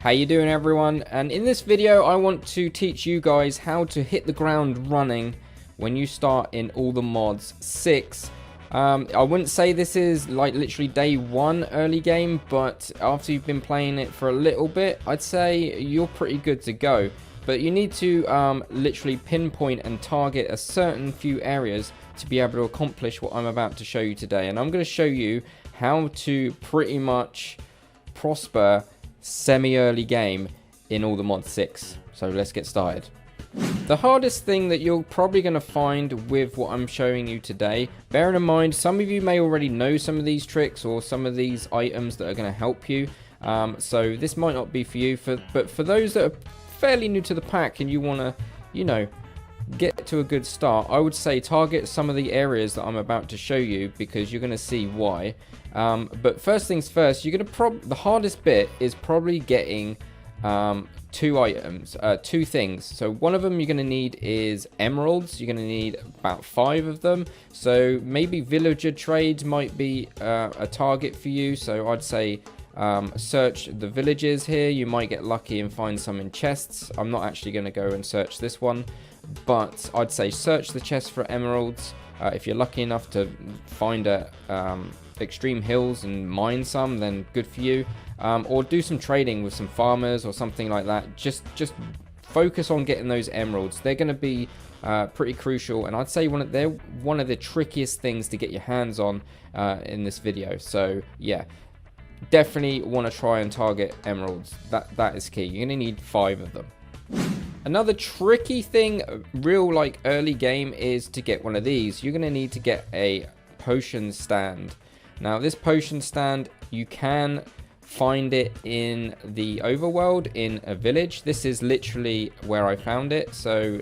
How you doing, everyone? And in this video I want to teach you guys how to hit the ground running when you start in Allthemod 6. I wouldn't say this is like literally day one early game, but after you've been playing it for a little bit, I'd say you're pretty good to go. But you need to literally pinpoint and target a certain few areas to be able to accomplish what I'm about to show you today. And I'm going to show you how to pretty much prosper semi-early game in Allthemod 6. So let's get started. The hardest thing that you're probably going to find with what I'm showing you today, bearing in mind some of you may already know some of these tricks or some of these items that are going to help you, so this might not be for you, but for those that are fairly new to the pack and you want to, you know, get to a good start, I would say target some of the areas that I'm about to show you, because you're going to see why. But first things first, you're going to the hardest bit is probably getting two things. So one of them you're going to need is emeralds. You're going to need about 5 of them. So maybe villager trades might be a target for you. So I'd say search the villages here. You might get lucky and find some in chests. I'm not actually going to go and search this one, but I'd say search the chest for emeralds. If you're lucky enough to find extreme hills and mine some, then good for you. Or do some trading with some farmers or something like that. Just focus on getting those emeralds. They're going to be pretty crucial, and I'd say they're one of the trickiest things to get your hands on in this video. So yeah, definitely want to try and target emeralds. That is key. You're going to need 5 of them. Another tricky thing, real like early game, is to get one of these. You're going to need to get a potion stand. Now this potion stand, you can find it in the overworld in a village. This is literally where I found it. So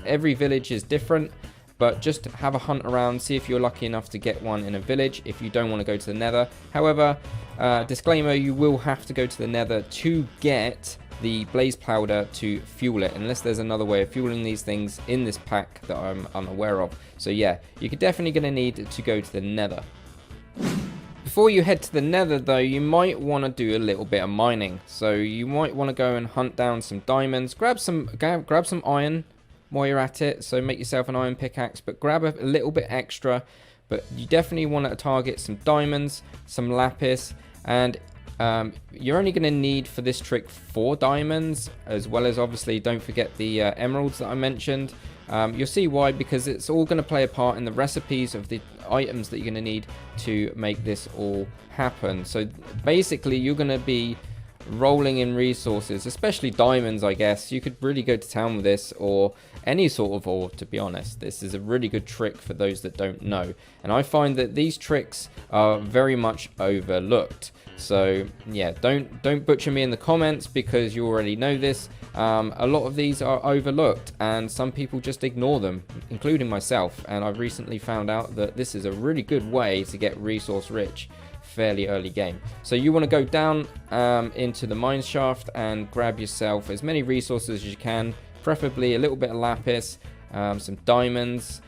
every village is different, but just have a hunt around, see if you're lucky enough to get one in a village if you don't want to go to the Nether. However, disclaimer, you will have to go to the Nether to get the blaze powder to fuel it, unless there's another way of fueling these things in this pack that I'm unaware of. So yeah, you're definitely going to need to go to the Nether. Before you head to the Nether though, you might want to do a little bit of mining. So you might want to go and hunt down some diamonds, grab some iron while you're at it. So make yourself an iron pickaxe, but grab a little bit extra. But you definitely want to target some diamonds, some lapis, and you're only going to need for this trick 4 diamonds, as well as obviously don't forget the emeralds that I mentioned. You'll see why, because it's all going to play a part in the recipes of the items that you're going to need to make this all happen. So basically you're going to be rolling in resources, especially diamonds. I guess you could really go to town with this, or any sort of ore, to be honest. This is a really good trick for those that don't know, and I find that these tricks are very much overlooked. So yeah, don't butcher me in the comments, because you already know this. A lot of these are overlooked and some people just ignore them, including myself, and I've recently found out that this is a really good way to get resource rich fairly early game. So you want to go down into the mine shaft and grab yourself as many resources as you can, preferably a little bit of lapis, some diamonds,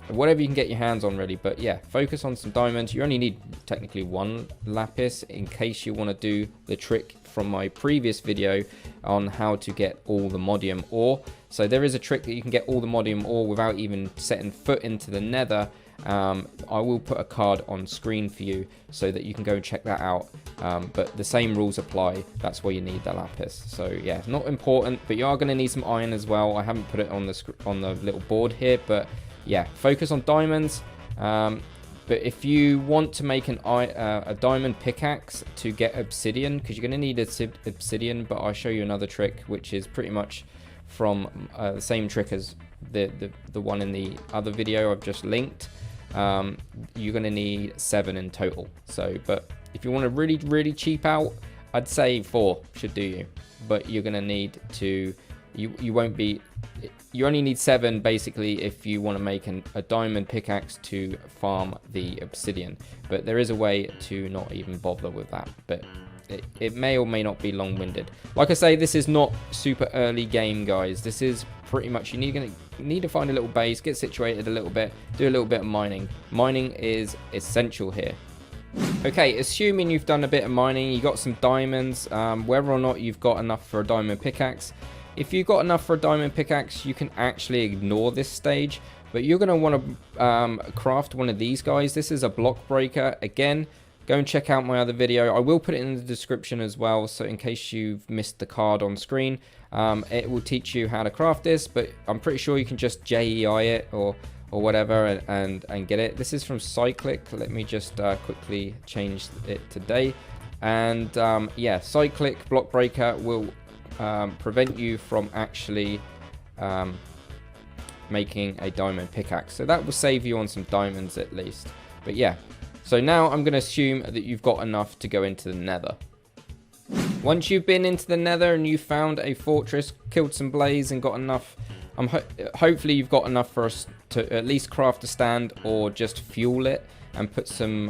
whatever you can get your hands on really. But yeah, focus on some diamonds. You only need technically 1 lapis in case you want to do the trick from my previous video on how to get Allthemodium ore. So there is a trick that you can get Allthemodium ore without even setting foot into the Nether. I will put a card on screen for you so that you can go and check that out, but the same rules apply. That's why you need the lapis. So yeah, not important, but you are going to need some iron as well. I haven't put it on the little board here, but yeah, focus on diamonds. But if you want to make a diamond pickaxe to get obsidian, because you're going to need obsidian, but I'll show you another trick which is pretty much from the same trick as the one in the other video I've just linked. You're going to need 7 in total. So, but if you want to really cheap out, I'd say 4 should do you. But you're going to need to, you only need 7 basically if you want to make a diamond pickaxe to farm the obsidian. But there is a way to not even bother with that, but it may or may not be long-winded. Like I say, this is not super early game, guys. This is pretty much, you need to find a little base, get situated a little bit, do a little bit of mining. Mining is essential here. Okay, assuming you've done a bit of mining, you got some diamonds, whether or not you've got enough for a diamond pickaxe. If you've got enough for a diamond pickaxe, you can actually ignore this stage, but you're going to want to craft one of these guys. This is a block breaker. Again, go and check out my other video. I will put it in the description as well, so in case you've missed the card on screen, it will teach you how to craft this, but I'm pretty sure you can just JEI it or whatever and get it. This is from Cyclic. Let me just quickly change it to day. And yeah, Cyclic block breaker will prevent you from actually making a diamond pickaxe. So that will save you on some diamonds at least. But yeah, so now I'm going to assume that you've got enough to go into the Nether. Once you've been into the Nether and you found a fortress, killed some blaze and got enough, hopefully you've got enough for us to at least craft a stand or just fuel it and put some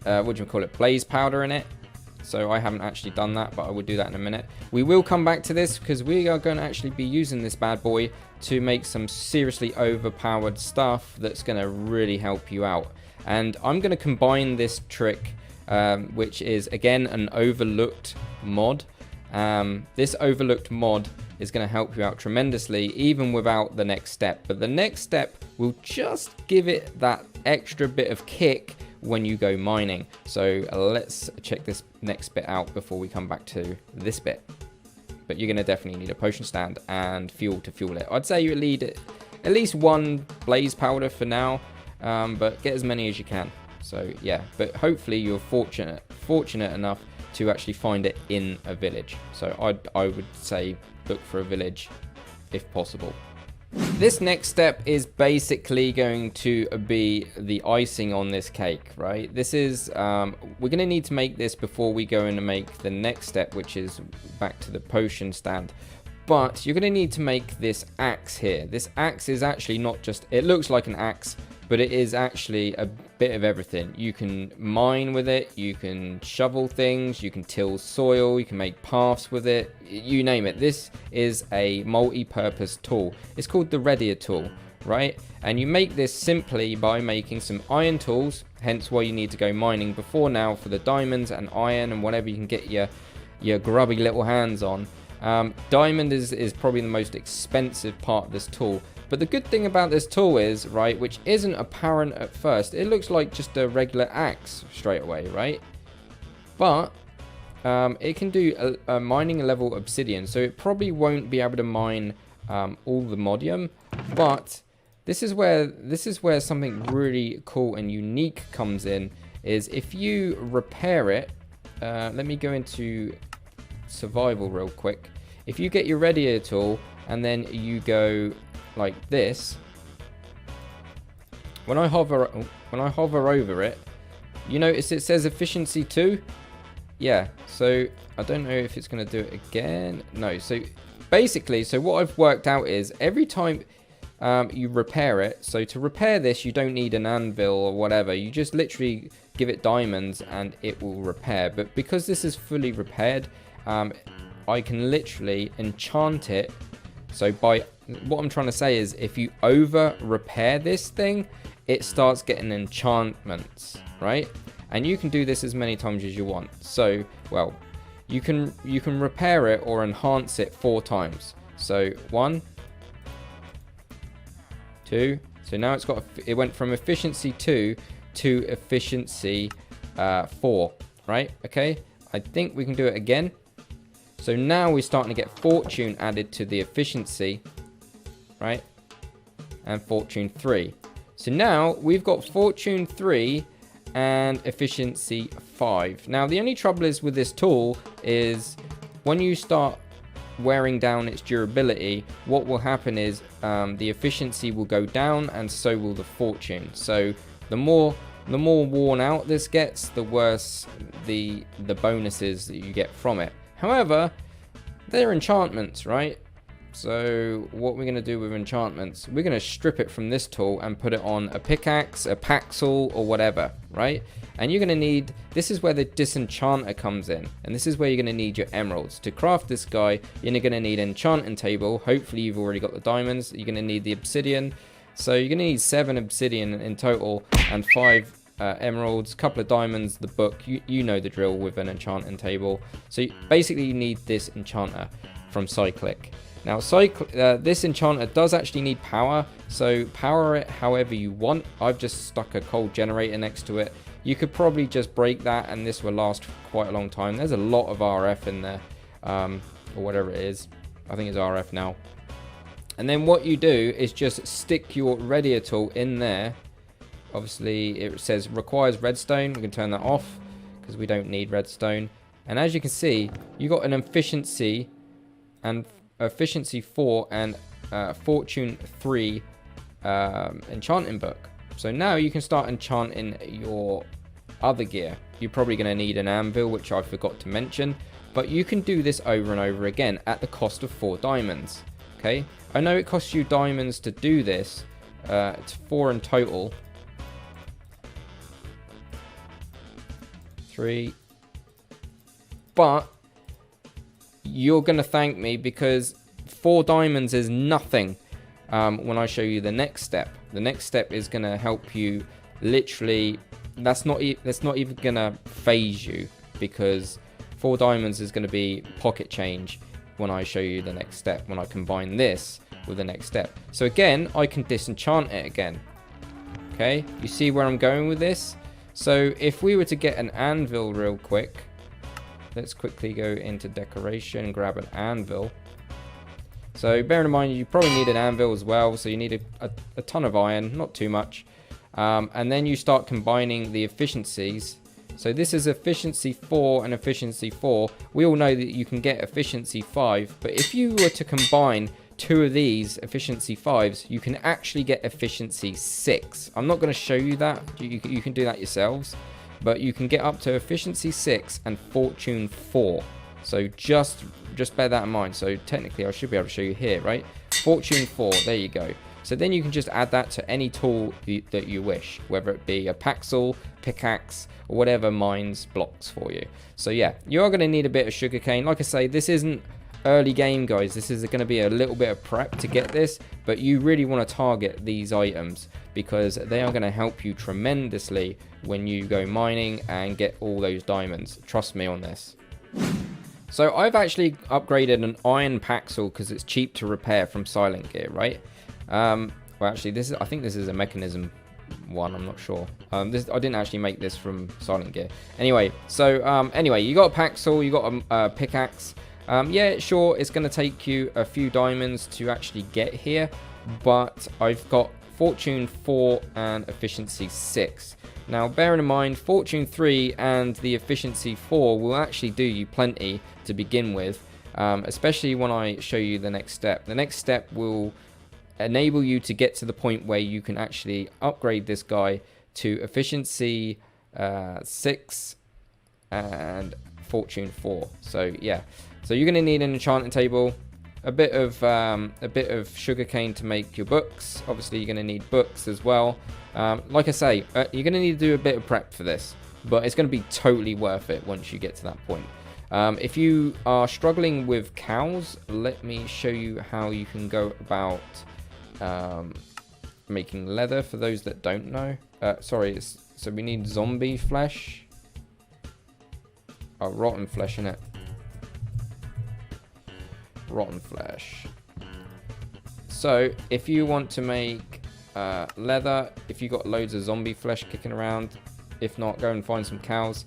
what do you call it, blaze powder in it. So I haven't actually done that, but I will do that in a minute. We will come back to this because we are going to actually be using this bad boy to make some seriously overpowered stuff that's going to really help you out. And I'm going to combine this trick, which is again an overlooked mod. This overlooked mod is going to help you out tremendously even without the next step. But the next step will just give it that extra bit of kick when you go mining. So let's check this next bit out before we come back to this bit. But you're going to definitely need a potion stand and fuel to fuel it. I'd say you need at least one blaze powder for now, but get as many as you can. So yeah, but hopefully you're fortunate enough to actually find it in a village. So I would say look for a village if possible. This next step is basically going to be the icing on this cake, right? This is, we're going to need to make this before we go in and make the next step, which is back to the potion stand. But you're going to need to make this axe here. This axe is actually not just, it looks like an axe, but it is actually a bit of everything. You can mine with it, you can shovel things, you can till soil, you can make paths with it, you name it. This is a multi-purpose tool. It's called the redia tool, right? And you make this simply by making some iron tools, hence why you need to go mining before now for the diamonds and iron and whatever you can get your grubby little hands on. Diamond is probably the most expensive part of this tool. But the good thing about this tool is, right, which isn't apparent at first, it looks like just a regular axe straight away, right? But it can do a mining level obsidian, so it probably won't be able to mine Allthemodium. But this is where something really cool and unique comes in. Is if you repair it. Let me go into survival real quick. If you get your redia tool and then you go like this, when I hover over it, you notice it says efficiency 2. Yeah, so I don't know if it's going to do it again. No, so basically, so what I've worked out is every time you repair it, so to repair this you don't need an anvil or whatever, you just literally give it diamonds and it will repair. But because this is fully repaired, I can literally enchant it. So by what I'm trying to say is if you over repair this thing, it starts getting enchantments, right? And you can do this as many times as you want. So, well, you can repair it or enhance it 4 times. So 1, 2. So now it went from efficiency 2 to efficiency 4, right? Okay, I think we can do it again. So now we're starting to get fortune added to the efficiency, right? And fortune 3. So now we've got fortune 3 and efficiency 5. Now the only trouble is with this tool is when you start wearing down its durability, what will happen is the efficiency will go down and so will the fortune. So the more worn out this gets, the worse the bonuses that you get from it. However, they're enchantments, right? So what we're going to do with enchantments, we're going to strip it from this tool and put it on a pickaxe, a paxel, or whatever, right? And you're going to need, this is where the disenchanter comes in. And this is where you're going to need your emeralds. To craft this guy, you're going to need an enchanting table. Hopefully you've already got the diamonds. You're going to need the obsidian. So you're going to need 7 obsidian in total and 5 emeralds, couple of diamonds, the book. You know the drill with an enchanting table. So basically you need this enchanter from Cyclic. Now this enchanter does actually need power, so power it however you want. I've just stuck a coal generator next to it. You could probably just break that and this will last for quite a long time. There's a lot of RF in there, or whatever it is. I think it's RF now. And then what you do is just stick your redia tool in there. Obviously it says requires redstone. We can turn that off because we don't need redstone. And as you can see, you got an efficiency 4 and fortune 3 enchanting book. So now you can start enchanting your other gear. You're probably going to need an anvil, which I forgot to mention, but you can do this over and over again at the cost of 4 diamonds. Okay, I know it costs you diamonds to do this. It's 4 in total. 3. But you're going to thank me because 4 diamonds is nothing when I show you the next step. The next step is going to help you literally, that's not even going to phase you, because 4 diamonds is going to be pocket change when I show you the next step, when I combine this with the next step. So again, I can disenchant it again. Okay, you see where I'm going with this? So if we were to get an anvil real quick, let's quickly go into decoration, grab an anvil. So bearing in mind, you probably need an anvil as well, so you need a ton of iron, not too much. And then you start combining the efficiencies. So this is efficiency 4 and efficiency 4. We all know that you can get efficiency 5, but if you were to combine 2 of these efficiency 5s, you can actually get efficiency 6. I'm not going to show you that. You can do that yourselves. But you can get up to efficiency 6 and fortune 4. So just bear that in mind. So technically I should be able to show you here, right? Fortune 4, there you go. So then you can just add that to any tool that you wish, whether it be a paxel, pickaxe, or whatever mines blocks for you. So yeah, you are going to need a bit of sugarcane. Like I say, this isn't early game, guys. This is going to be a little bit of prep to get this, but you really want to target these items because they are going to help you tremendously when you go mining and get all those diamonds. Trust me on this. So I've actually upgraded an iron paxel because it's cheap to repair from Silent Gear, right? Well, actually, I think this is a mechanism one. I'm not sure. I didn't actually make this from Silent Gear. Anyway, so anyway, you got a paxel, you got a pickaxe. Yeah, sure, it's going to take you a few diamonds to actually get here, but I've got fortune 4 and efficiency 6. Now, bearing in mind, fortune 3 and the efficiency 4 will actually do you plenty to begin with, especially when I show you the next step. The next step will enable you to get to the point where you can actually upgrade this guy to efficiency 6 and fortune 4. So yeah, so you're going to need an enchanting table, a bit of sugarcane to make your books. Obviously you're going to need books as well. Like I say, you're going to need to do a bit of prep for this, but it's going to be totally worth it once you get to that point. If you are struggling with cows, let me show you how you can go about making leather for those that don't know. Sorry, so we need zombie flesh. Oh, rotten flesh, innit? Rotten flesh. So if you want to make leather, if you got loads of zombie flesh kicking around, if not, go and find some cows.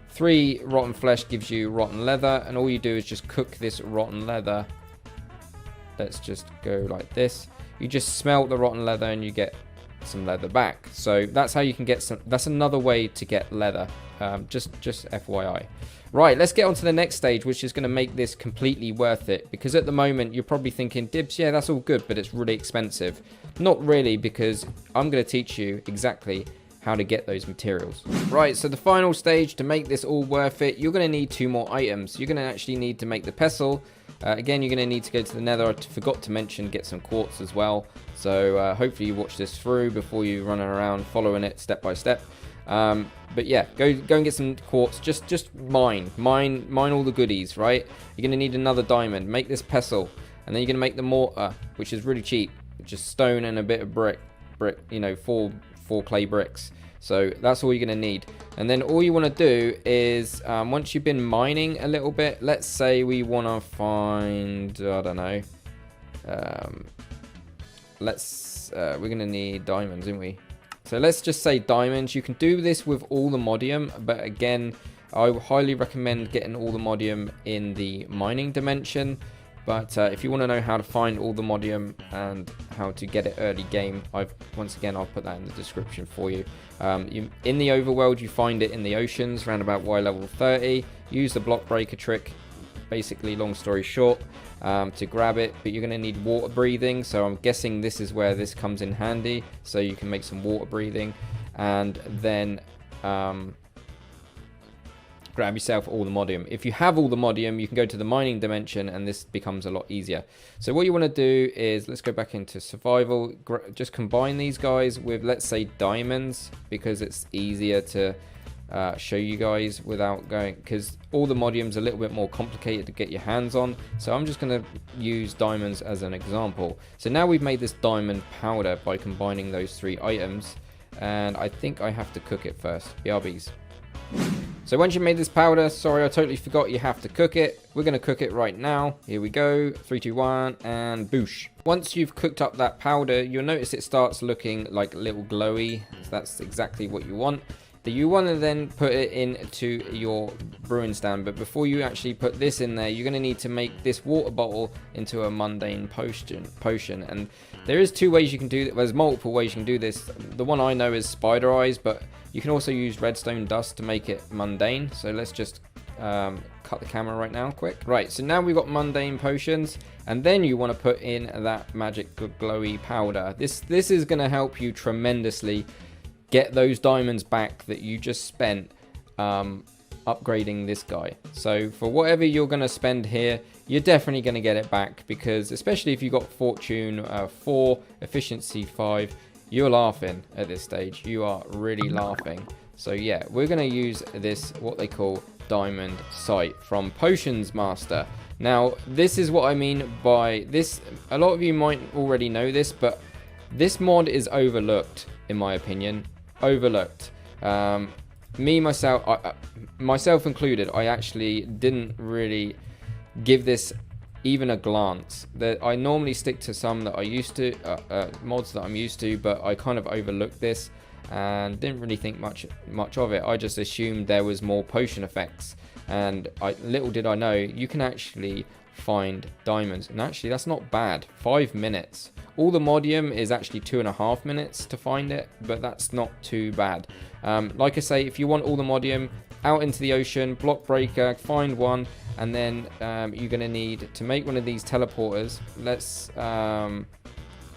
3 rotten flesh gives you rotten leather, and all you do is just cook this rotten leather. Let's just go like this. You just smelt the rotten leather and you get some leather back. So that's how you can get some. That's another way to get leather. Just FYI. Right, let's get on to the next stage, which is going to make this completely worth it. Because at the moment, you're probably thinking, Dibs, yeah, that's all good, but it's really expensive. Not really, because I'm going to teach you exactly how to get those materials. Right, so the final stage to make this all worth it, you're going to need 2 more items. You're going to actually need to make the pestle. Again, you're going to need to go to the Nether. I forgot to mention get some quartz as well. So hopefully you watch this through before you run around following it step by step. But yeah, go and get some quartz. Just mine all the goodies, right? You're going to need another diamond. Make this pestle, and then you're going to make the mortar, which is really cheap. Just stone and a bit of brick, you know, four clay bricks. So that's all you're going to need. And then all you want to do is, once you've been mining a little bit, let's say we want to find, I don't know, we're going to need diamonds, aren't we? So let's just say diamonds. You can do this with Allthemodium, but again, I highly recommend getting Allthemodium in the mining dimension. But if you want to know how to find Allthemodium and how to get it early game, once again, I'll put that in the description for you. In the overworld, you find it in the oceans, around about Y level 30. Use the block breaker trick, basically, long story short, to grab it. But you're going to need water breathing, so I'm guessing this is where this comes in handy. So you can make some water breathing, and then grab yourself Allthemodium. If you have Allthemodium, you can go to the mining dimension and this becomes a lot easier. So what you want to do is, let's go back into survival, just combine these guys with, let's say, diamonds, because it's easier to show you guys without going, because Allthemodium's a little bit more complicated to get your hands on. So I'm just going to use diamonds as an example. So now we've made this diamond powder by combining those 3 items, and I think I have to cook it first. BRBs. So once you've made this powder, sorry, I totally forgot, you have to cook it. We're going to cook it right now. Here we go. 3, 2, 1, and boosh. Once you've cooked up that powder, you'll notice it starts looking like a little glowy. So that's exactly what you want. You want to then put it into your brewing stand, but before you actually put this in there, you're going to need to make this water bottle into a mundane potion. And there is 2 ways you can do that. There's multiple ways you can do this. The one I know is spider eyes, but you can also use redstone dust to make it mundane. So let's just cut the camera right now quick. Right, so now we've got mundane potions, and then you want to put in that magic glowy powder. This is going to help you tremendously get those diamonds back that you just spent upgrading this guy. So for whatever you're going to spend here, you're definitely going to get it back, because especially if you got fortune 4, efficiency 5, you're laughing at this stage. You are really laughing. So yeah, we're going to use this, what they call diamond sight from Potions Master. Now, this is what I mean by this. A lot of you might already know this, but this mod is overlooked, in my opinion. Overlooked. Myself included, I actually didn't really give this even a glance. I normally stick to some that I used to, mods that I'm used to, but I kind of overlooked this and didn't really think much of it. I just assumed there was more potion effects, and little did I know you can actually find diamonds, and actually that's not bad. 5 minutes. Allthemodium is actually 2.5 minutes to find it, but that's not too bad. Like I say, if you want Allthemodium, out into the ocean, block breaker, find one, and then you're going to need to make one of these teleporters.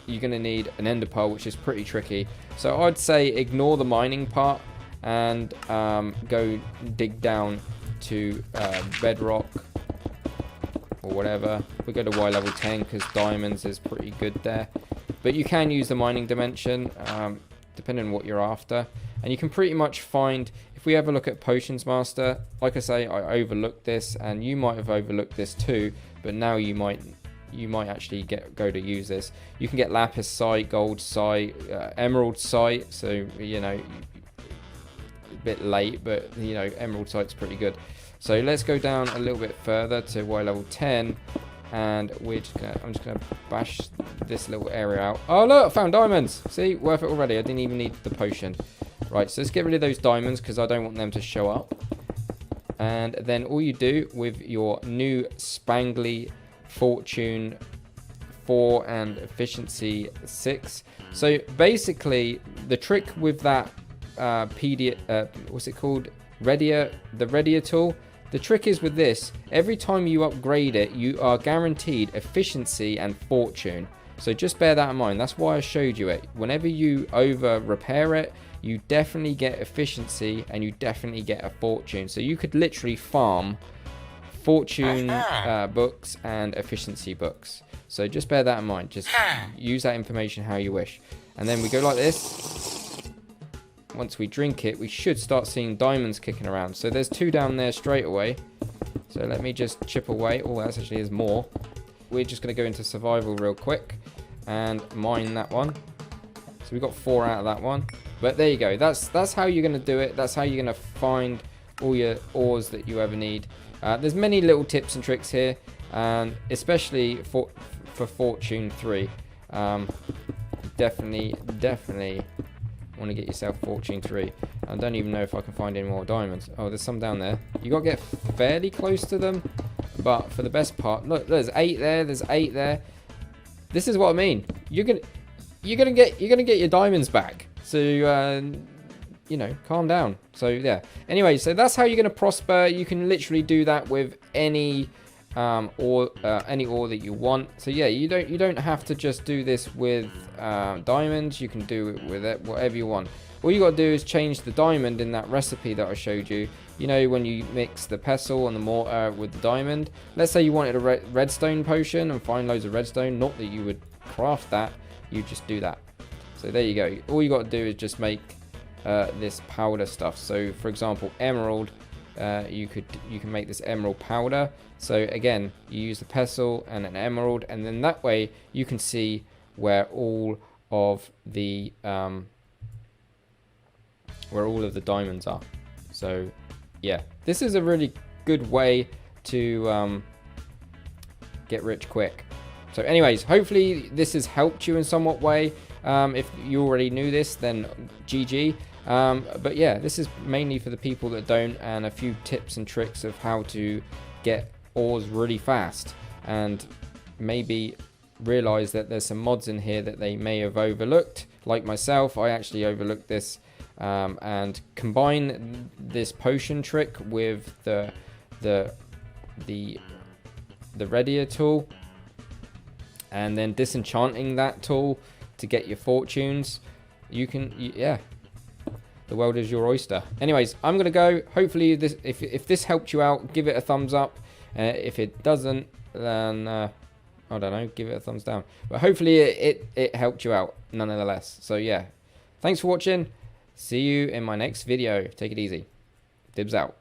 You're going to need an ender pearl, which is pretty tricky. So I'd say ignore the mining part and go dig down to bedrock or whatever. We go to Y level 10 because diamonds is pretty good there, but you can use the mining dimension depending on what you're after, and you can pretty much find. If we have a look at Potions Master, like I say, I overlooked this, and you might have overlooked this too, but now you might actually go to use this. You can get lapis sight, gold sight, emerald sight, so you know, a bit late, but you know, emerald sight's pretty good. So let's go down a little bit further to Y level 10, and I'm just gonna bash this little area out. Oh look, I found diamonds. See, worth it already. I didn't even need the potion. Right, so let's get rid of those diamonds because I don't want them to show up. And then all you do with your new spangly fortune 4 and efficiency 6. So basically, the trick with that what's it called? Redia, the redia tool. The trick is with this, every time you upgrade it, you are guaranteed efficiency and fortune. So just bear that in mind. That's why I showed you it. Whenever you over repair it, you definitely get efficiency and you definitely get a fortune. So you could literally farm fortune books and efficiency books. So just bear that in mind. Just use that information how you wish. And then we go like this. Once we drink it, we should start seeing diamonds kicking around. So there's 2 down there straight away. So let me just chip away. Oh, that actually is more. We're just going to go into survival real quick and mine that one. So we got 4 out of that one. But there you go. That's how you're going to do it. That's how you're going to find all your ores that you ever need. There's many little tips and tricks here, and especially for Fortune 3. Definitely want to get yourself Fortune 3. I don't even know if I can find any more diamonds. Oh, there's some down there. You got to get fairly close to them, but for the best part, look, there's 8 there. There's 8 there. This is what I mean. You're gonna get your diamonds back. So you know, calm down. So yeah. Anyway, so that's how you're gonna prosper. You can literally do that with any ore that you want. So yeah, you don't have to just do this with diamonds. You can do it with whatever you want. All you got to do is change the diamond in that recipe that I showed you. You know, when you mix the pestle and the mortar with the diamond. Let's say you wanted a redstone potion and find loads of redstone. Not that you would craft that. You just do that. So there you go. All you got to do is just make this powder stuff. So for example, emerald. You can make this emerald powder. So again, you use the pestle and an emerald, and then that way you can see where all of the diamonds are. So yeah, this is a really good way to get rich quick. So anyways, hopefully this has helped you in somewhat way. If you already knew this, then GG. But yeah, this is mainly for the people that don't, and a few tips and tricks of how to get ores really fast, and maybe realize that there's some mods in here that they may have overlooked. Like myself, I actually overlooked this, and combine this potion trick with the redia tool, and then disenchanting that tool to get your fortunes. You can, yeah. The world is your oyster. Anyways, I'm going to go. Hopefully, if this helped you out, give it a thumbs up. If it doesn't, then, I don't know, give it a thumbs down. But hopefully, it helped you out, nonetheless. So, yeah. Thanks for watching. See you in my next video. Take it easy. Dibs out.